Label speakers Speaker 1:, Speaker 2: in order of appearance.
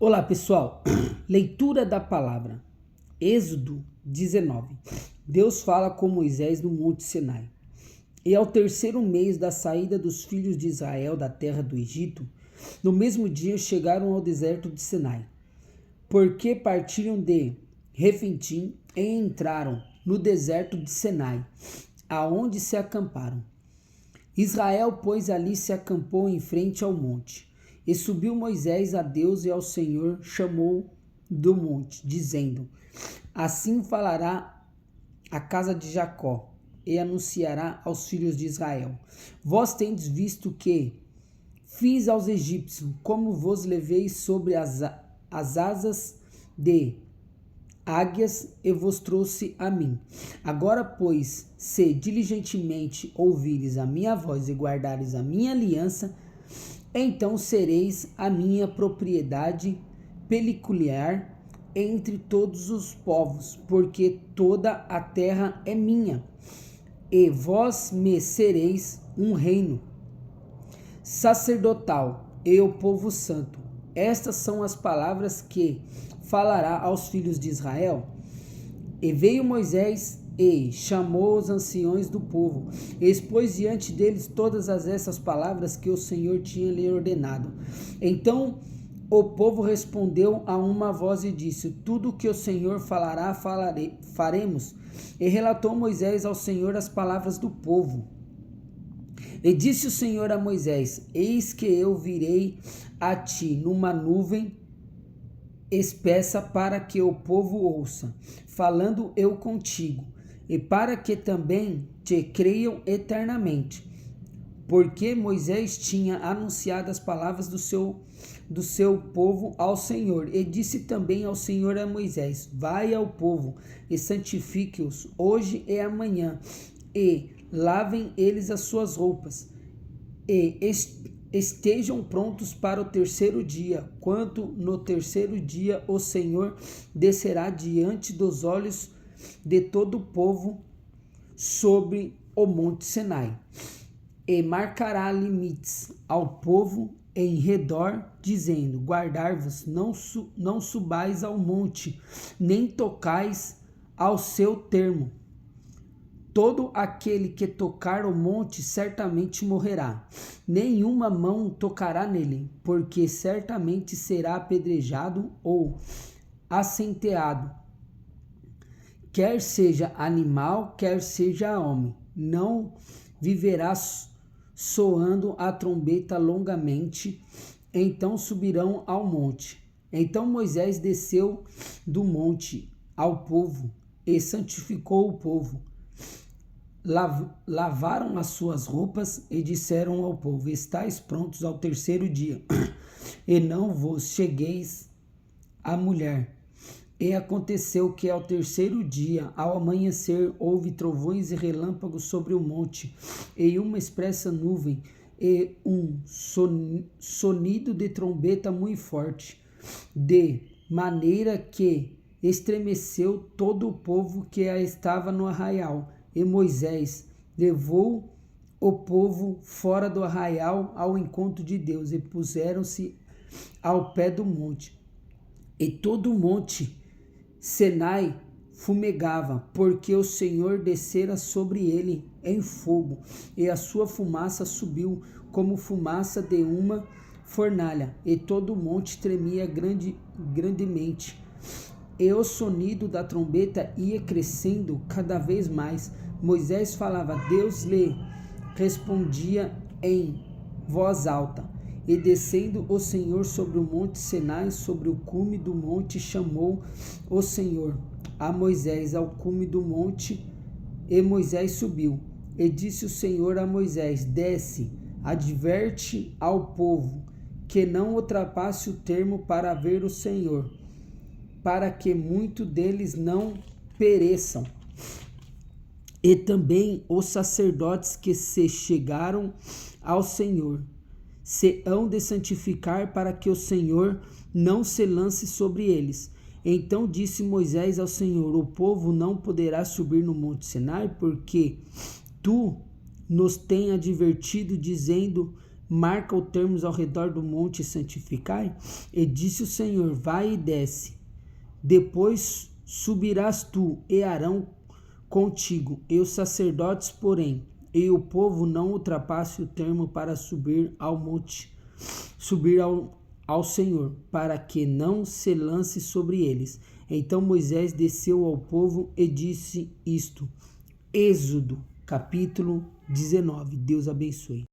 Speaker 1: Olá pessoal, leitura da palavra, Êxodo 19. Deus fala com Moisés no Monte Sinai. E ao terceiro mês da saída dos filhos de Israel da terra do Egito, no mesmo dia chegaram ao deserto de Sinai, porque partiram de Refidim e entraram no deserto de Sinai, aonde se acamparam. Israel, pois, ali se acampou em frente ao monte. E subiu Moisés a Deus e ao Senhor chamou do monte, dizendo: Assim falará a casa de Jacó e anunciará aos filhos de Israel: Vós tendes visto que fiz aos egípcios, como vos levei sobre as asas de águias e vos trouxe a mim. Agora, pois, se diligentemente ouvires a minha voz e guardares a minha aliança, então sereis a minha propriedade peculiar entre todos os povos, porque toda a terra é minha, e vós me sereis um reino sacerdotal e o povo santo. Estas são as palavras que falará aos filhos de Israel. E veio Moisés e chamou os anciões do povo, e expôs diante deles todas essas palavras que o Senhor tinha lhe ordenado. Então o povo respondeu a uma voz e disse: Tudo o que o Senhor falará, faremos. E relatou Moisés ao Senhor as palavras do povo. E disse o Senhor a Moisés: Eis que eu virei a ti numa nuvem espessa para que o povo ouça, falando eu contigo, e para que também te creiam eternamente. Porque Moisés tinha anunciado as palavras do seu povo ao Senhor, e disse também ao Senhor a Moisés: Vai ao povo e santifique-os hoje e amanhã, e lavem eles as suas roupas, e estejam prontos para o terceiro dia, quanto no terceiro dia o Senhor descerá diante dos olhos de todo o povo sobre o monte Sinai, e marcará limites ao povo em redor, dizendo: Guardai-vos, não subais ao monte, nem tocais ao seu termo. Todo aquele que tocar o monte certamente morrerá, nenhuma mão tocará nele, porque certamente será apedrejado ou assenteado, quer seja animal, quer seja homem. Não viverá soando a trombeta longamente. Então subirão ao monte. Então Moisés desceu do monte ao povo e santificou o povo. Lavaram as suas roupas e disseram ao povo: Estais prontos ao terceiro dia, e não vos chegueis à mulher. E aconteceu que ao terceiro dia, ao amanhecer, houve trovões e relâmpagos sobre o monte, e uma espessa nuvem, e um sonido de trombeta muito forte, de maneira que estremeceu todo o povo que estava no arraial. E Moisés levou o povo fora do arraial ao encontro de Deus, e puseram-se ao pé do monte. E todo o monte Sinai fumegava, porque o Senhor descera sobre ele em fogo, e a sua fumaça subiu como fumaça de uma fornalha, e todo o monte tremia grandemente. E o sonido da trombeta ia crescendo cada vez mais. Moisés falava, Deus lhe respondia em voz alta. E descendo o Senhor sobre o monte Sinai, sobre o cume do monte, chamou o Senhor a Moisés ao cume do monte, e Moisés subiu. E disse o Senhor a Moisés: Desce, adverte ao povo, que não ultrapasse o termo para ver o Senhor, para que muitos deles não pereçam. E também os sacerdotes que se chegaram ao Senhor se hão de santificar, para que o Senhor não se lance sobre eles. Então disse Moisés ao Senhor: O povo não poderá subir no monte Sinai, porque tu nos tens advertido, dizendo: marca os termos ao redor do monte e santificai? E disse o Senhor, vai e desce. Depois subirás tu e Arão contigo, e os sacerdotes, porém, e o povo não ultrapasse o termo para subir ao monte, ao Senhor, para que não se lance sobre eles. Então Moisés desceu ao povo e disse isto. Êxodo, capítulo 19. Deus abençoe.